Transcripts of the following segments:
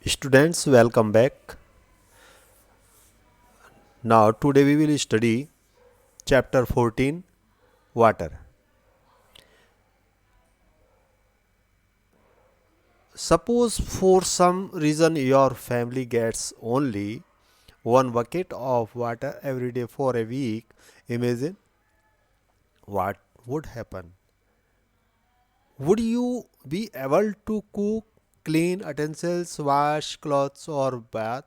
Students, welcome back. Now, today we will study chapter 14 Water. Suppose for some reason your family gets only one bucket of water every day for a week. Imagine what would happen. Would you be able to cook, clean utensils, wash clothes, or bath?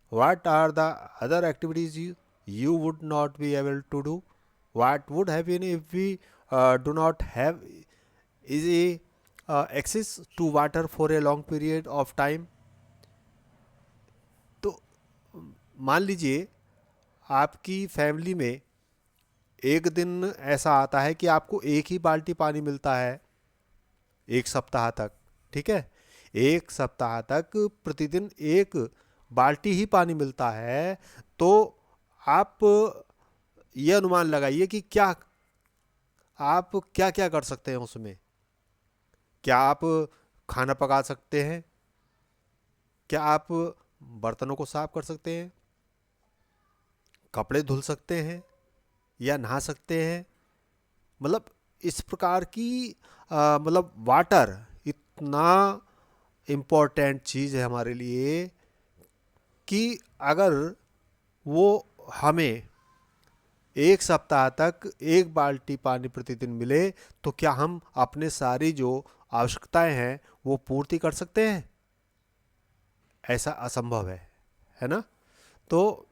What are the other activities you would not be able to do? What would happen if we do not have easy access to water for a long period of time? तो मान लीजिए आपकी family में एक दिन ऐसा आता है कि आपको एक ही बाल्टी पानी मिलता है एक सप्ताह तक। ठीक है, एक सप्ताह तक प्रतिदिन एक बाल्टी ही पानी मिलता है। तो आप ये अनुमान लगाइए कि क्या आप क्या क्या कर सकते हैं उसमें। क्या आप खाना पका सकते हैं? क्या आप बर्तनों को साफ कर सकते हैं? कपड़े धुल सकते हैं या नहा सकते हैं? मतलब इस प्रकार की मतलब वाटर इतना इम्पोर्टेंट चीज़ है हमारे लिए कि अगर वो हमें एक सप्ताह तक एक बाल्टी पानी प्रतिदिन मिले तो क्या हम अपने सारी जो आवश्यकताएं हैं वो पूर्ति कर सकते हैं? ऐसा असंभव है ना? तो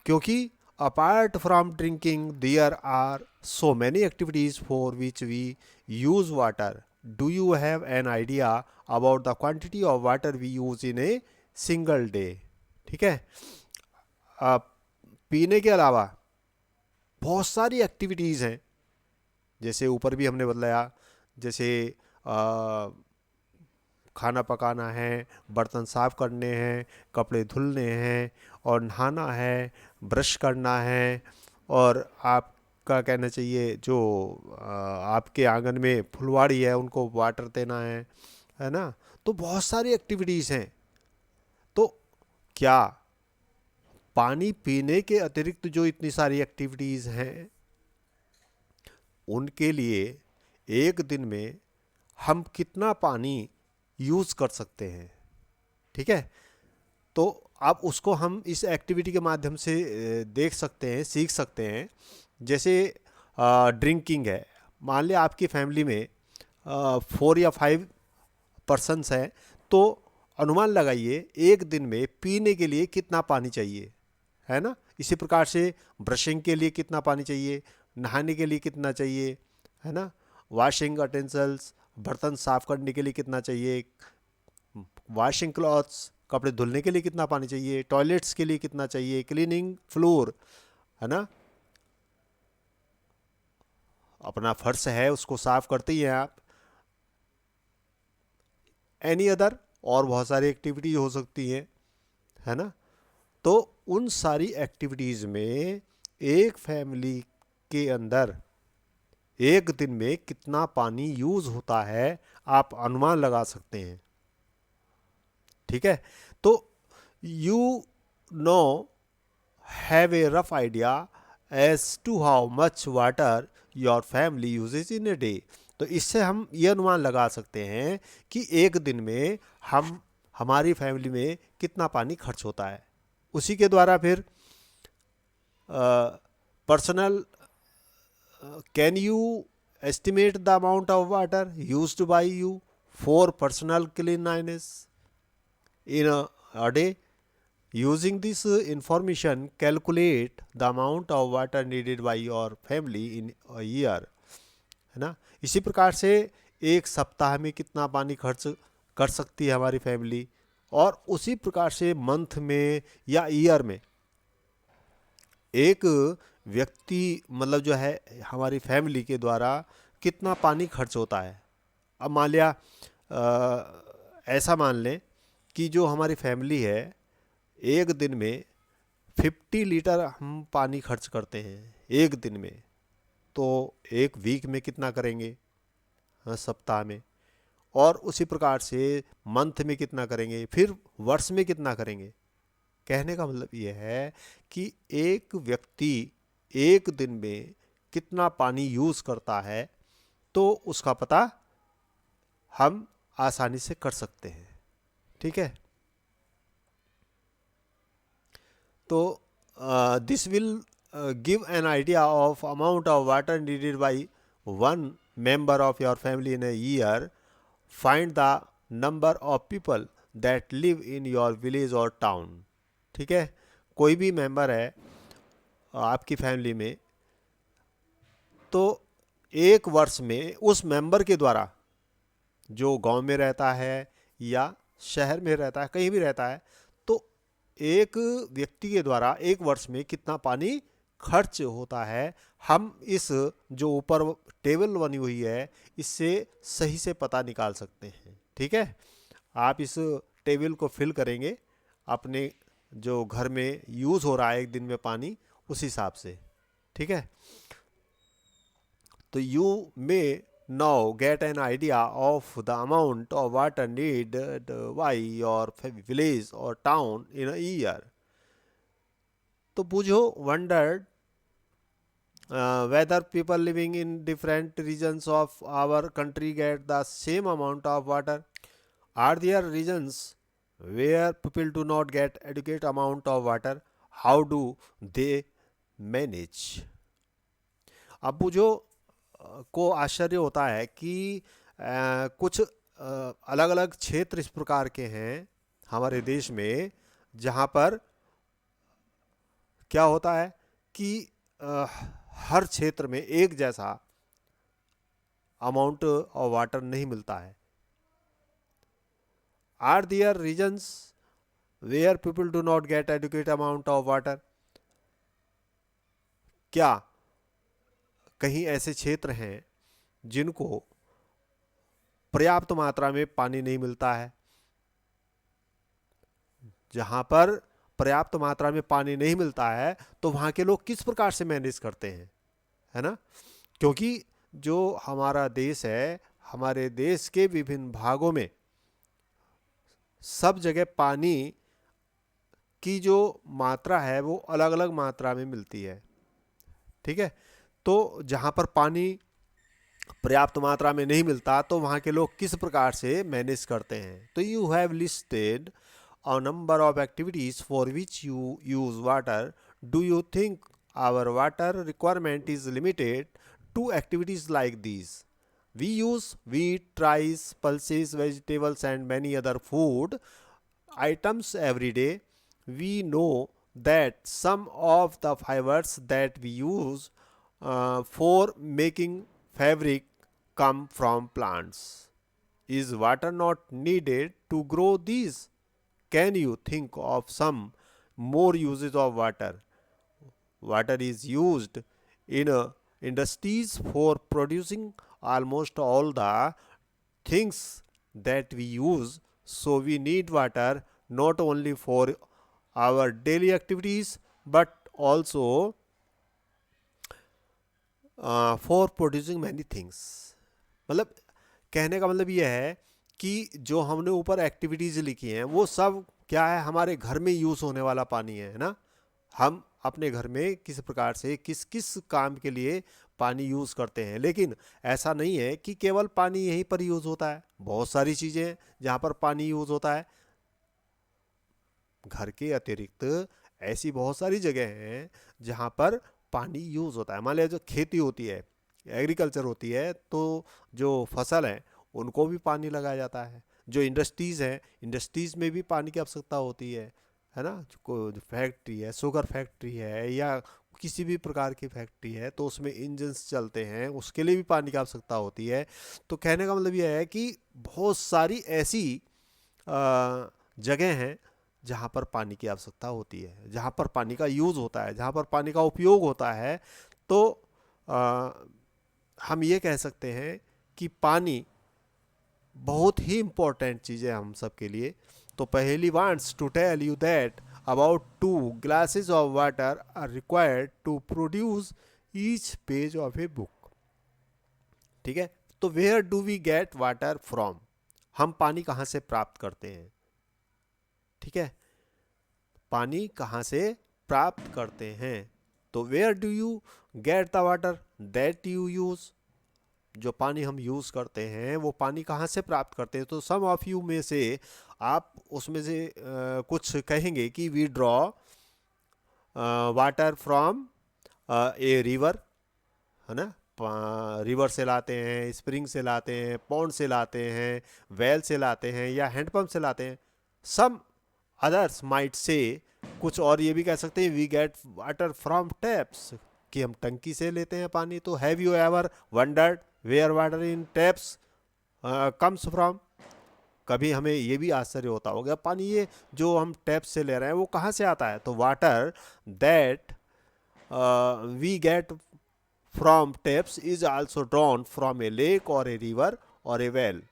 क्योंकि apart from drinking there are so many activities for which we use water. Do you have an idea about the quantity of water we use in a single day? ठीक है, पीने के अलावा बहुत सारी एक्टिविटीज़ हैं, जैसे ऊपर भी हमने बतलाया, जैसे खाना पकाना है, बर्तन साफ करने हैं, कपड़े धुलने हैं और नहाना है, ब्रश करना है, और आपका कहना चाहिए जो आपके आंगन में फुलवाड़ी है उनको वाटर देना है ना? तो बहुत सारी एक्टिविटीज़ हैं। तो क्या पानी पीने के अतिरिक्त जो इतनी सारी एक्टिविटीज़ हैं उनके लिए एक दिन में हम कितना पानी यूज़ कर सकते हैं? ठीक है, तो आप उसको हम इस एक्टिविटी के माध्यम से देख सकते हैं, सीख सकते हैं। जैसे ड्रिंकिंग है, मान लिया आपकी फैमिली में 4 या 5 पर्सन्स हैं, तो अनुमान लगाइए एक दिन में पीने के लिए कितना पानी चाहिए, है ना? इसी प्रकार से ब्रशिंग के लिए कितना पानी चाहिए, नहाने के लिए कितना चाहिए, है ना? वॉशिंग अटेंसल्स, बर्तन साफ करने के लिए कितना चाहिए, वॉशिंग क्लॉथ्स, कपड़े धुलने के लिए कितना पानी चाहिए, टॉयलेट्स के लिए कितना चाहिए, क्लीनिंग फ्लोर, है ना? अपना फर्श है उसको साफ करते ही हैं आप। एनी अदर, और बहुत सारी एक्टिविटीज हो सकती हैं, है ना? तो उन सारी एक्टिविटीज़ में एक फैमिली के अंदर एक दिन में कितना पानी यूज़ होता है आप अनुमान लगा सकते हैं। ठीक है, तो you know have a rough idea as to how much water your family uses in a day. तो इससे हम ये अनुमान लगा सकते हैं कि एक दिन में हम हमारी फैमिली में कितना पानी खर्च होता है। उसी के द्वारा फिर personal can you estimate the amount of water used by you for personal cleanliness in a day. Using this information, calculate the amount of water needed by your family in a year. है ना? इसी प्रकार से एक सप्ताह में कितना पानी खर्च कर सकती है हमारी फैमिली, और उसी प्रकार से मंथ में या ईयर में एक व्यक्ति मतलब जो है हमारी फैमिली के द्वारा कितना पानी खर्च होता है। अब मान लिया ऐसा मान लें कि जो हमारी फैमिली है एक दिन में 50 लीटर हम पानी खर्च करते हैं एक दिन में, तो एक वीक में कितना करेंगे? हाँ, सप्ताह में। और उसी प्रकार से मंथ में कितना करेंगे, फिर वर्ष में कितना करेंगे। कहने का मतलब ये है कि एक व्यक्ति एक दिन में कितना पानी यूज़ करता है तो उसका पता हम आसानी से कर सकते हैं। ठीक है, तो this will give an idea of amount of water needed by one member of your family in a year. Find the number of people that live in your village or town. ठीक है, कोई भी member है आपकी family में, तो एक वर्ष में उस मेंबर के द्वारा, जो गांव में रहता है या शहर में रहता है, कहीं भी रहता है, तो एक व्यक्ति के द्वारा एक वर्ष में कितना पानी खर्च होता है, हम इस जो ऊपर टेबल बनी हुई है इससे सही से पता निकाल सकते हैं। ठीक है, आप इस टेबल को फिल करेंगे अपने जो घर में यूज़ हो रहा है एक दिन में पानी, उस हिसाब से। ठीक है, तो you may now get an idea of the amount of water needed by your village or town in a year. तो बुझो, wondered whether people living in different regions of our country get the same amount of water. Are there regions where people do not get adequate amount of water? How do they manage? अब बुझो को आश्चर्य होता है कि कुछ अलग अलग क्षेत्र इस प्रकार के हैं हमारे देश में जहाँ पर क्या होता है कि हर क्षेत्र में एक जैसा अमाउंट ऑफ वाटर नहीं मिलता है। Are there regions where people do not get adequate amount of water? क्या कहीं ऐसे क्षेत्र हैं जिनको पर्याप्त मात्रा में पानी नहीं मिलता है? जहां पर पर्याप्त मात्रा में पानी नहीं मिलता है तो वहां के लोग किस प्रकार से मैनेज करते हैं, है ना? क्योंकि जो हमारा देश है, हमारे देश के विभिन्न भागों में सब जगह पानी की जो मात्रा है वो अलग अलग मात्रा में मिलती है। ठीक है, तो जहाँ पर पानी पर्याप्त मात्रा में नहीं मिलता तो वहाँ के लोग किस प्रकार से मैनेज करते हैं। तो you have listed a number of activities for which you use water. Do you think our water requirement is limited to activities like these? We use wheat, rice, pulses, vegetables and many other food items every day. We know that some of the fibers that we use for making fabric come from plants. Is water not needed to grow these? Can you think of some more uses of water? Water is used in industries for producing almost all the things that we use, so we need water not only for our daily activities but also for producing many things. मतलब कहने का मतलब यह है कि जो हमने ऊपर एक्टिविटीज़ लिखी हैं वो सब क्या है, हमारे घर में यूज़ होने वाला पानी है ना। हम अपने घर में किस प्रकार से किस किस काम के लिए पानी यूज़ करते हैं, लेकिन ऐसा नहीं है कि केवल पानी यहीं पर यूज़ होता है। बहुत सारी चीज़ें हैं जहाँ पर पानी यूज़ होता है। घर के अतिरिक्त ऐसी बहुत सारी जगह हैं जहाँ पर पानी यूज़ होता है। मान लिया जो खेती होती है, एग्रीकल्चर होती है, तो जो फसल है उनको भी पानी लगाया जाता है। जो इंडस्ट्रीज़ हैं, इंडस्ट्रीज़ में भी पानी की आवश्यकता होती है ना। कोई फैक्ट्री है, शुगर फैक्ट्री है या किसी भी प्रकार की फैक्ट्री है तो उसमें इंजन्स चलते हैं, उसके लिए भी पानी की आवश्यकता होती है। तो कहने का मतलब यह है कि बहुत सारी ऐसी जगह हैं जहाँ पर पानी की आवश्यकता होती है, जहाँ पर पानी का यूज़ होता है, जहाँ पर पानी का उपयोग होता है। तो हम ये कह सकते हैं कि पानी बहुत ही इम्पोर्टेंट चीज़ है हम सब के लिए। तो पहली wants to tell you that about 2 glasses of water are required to produce each page of a book. ठीक है, तो where do we get water from? हम पानी कहाँ से प्राप्त करते हैं, ठीक है, पानी कहाँ से प्राप्त करते हैं। तो where do you get the water that you use, जो पानी हम यूज करते हैं वो पानी कहाँ से प्राप्त करते हैं। तो सम ऑफ यू में से आप उसमें से कुछ कहेंगे कि we draw water from a river, है ना, रिवर से लाते हैं, स्प्रिंग से लाते हैं, पॉन्ड से लाते हैं, वेल से लाते हैं, या हैंडपम्प से लाते हैं। सम अदर्स माइट से, कुछ और ये भी कह सकते हैं we get water from taps, कि हम टंकी से लेते हैं पानी। तो have you ever wondered where water in taps comes from, कभी हमें ये भी आश्चर्य होता होगा पानी ये जो हम टैप से ले रहे हैं वो कहाँ से आता है। तो water that we get from taps is also drawn from a lake और ए रिवर और ए वेल,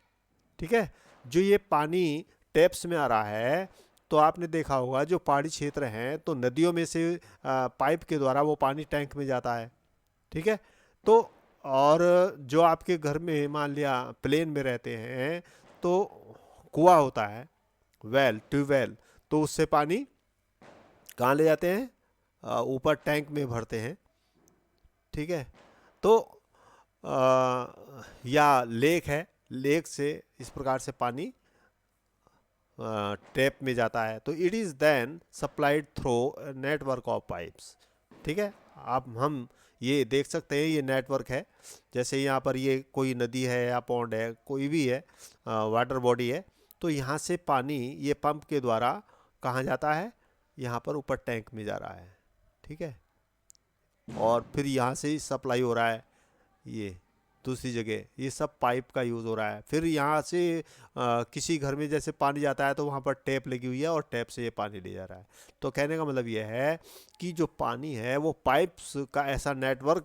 ठीक है। जो ये पानी टैप्स में आ रहा है, तो आपने देखा होगा जो पहाड़ी क्षेत्र हैं तो नदियों में से पाइप के द्वारा वो पानी टैंक में जाता है, ठीक है। तो और जो आपके घर में मान लिया प्लेन में रहते हैं तो कुआं होता है, वेल, ट्यूबवेल, तो उससे पानी कहाँ ले जाते हैं, ऊपर टैंक में भरते हैं, ठीक है। तो या लेक है, लेक से इस प्रकार से पानी टैप में जाता है। तो it is then supplied through network of pipes, ठीक है। आप हम ये देख सकते हैं ये नेटवर्क है, जैसे यहाँ पर ये कोई नदी है या पॉन्ड है, कोई भी है वाटर बॉडी है, तो यहाँ से पानी ये पंप के द्वारा कहाँ जाता है, यहाँ पर ऊपर टैंक में जा रहा है, ठीक है। और फिर यहाँ से ही सप्लाई हो रहा है ये दूसरी जगह, ये सब पाइप का यूज़ हो रहा है। फिर यहाँ से किसी घर में जैसे पानी जाता है तो वहाँ पर टैप लगी हुई है और टैप से ये पानी ले जा रहा है। तो कहने का मतलब ये है कि जो पानी है वो पाइप्स का ऐसा नेटवर्क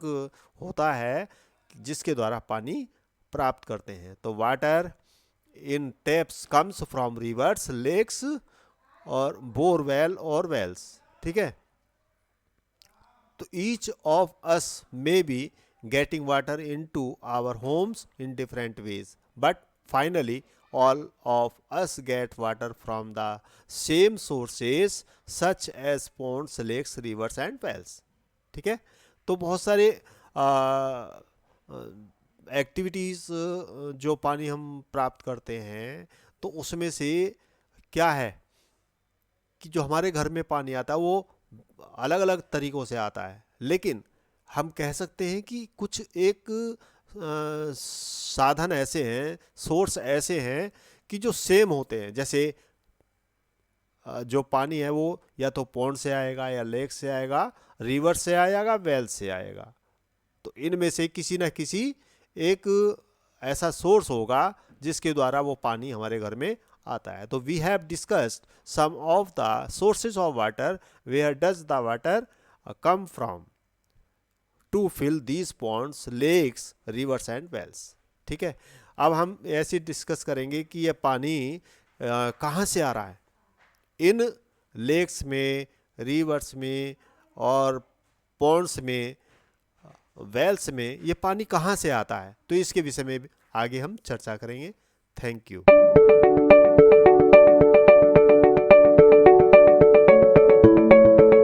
होता है जिसके द्वारा पानी प्राप्त करते हैं। तो water in taps comes from rivers, lakes और बोरवेल और वेल्स, ठीक है। तो each of us may be getting water into our homes in different ways, but finally all of us get water from the same sources such as ponds, lakes, rivers and wells, ठीक है। तो बहुत सारे activities जो पानी हम प्राप्त करते हैं तो उसमें से क्या है कि जो हमारे घर में पानी आता है वो अलग अलग तरीक़ों से आता है, लेकिन हम कह सकते हैं कि कुछ एक साधन ऐसे हैं, सोर्स ऐसे हैं कि जो सेम होते हैं। जैसे जो पानी है वो या तो पॉन्ड से आएगा या लेक से आएगा, रिवर से आएगा, वेल से आएगा। तो इनमें से किसी न किसी एक ऐसा सोर्स होगा जिसके द्वारा वो पानी हमारे घर में आता है। तो we have discussed some of the sources of water, where does the water come from to fill these ponds, lakes, rivers and wells, ठीक है। अब हम ऐसे डिस्कस करेंगे कि यह पानी कहाँ से आ रहा है, इन लेक्स में, रिवर्स में और पॉन्ड्स में, वेल्स में ये पानी कहाँ से आता है। तो इसके विषय में आगे हम चर्चा करेंगे। Thank you.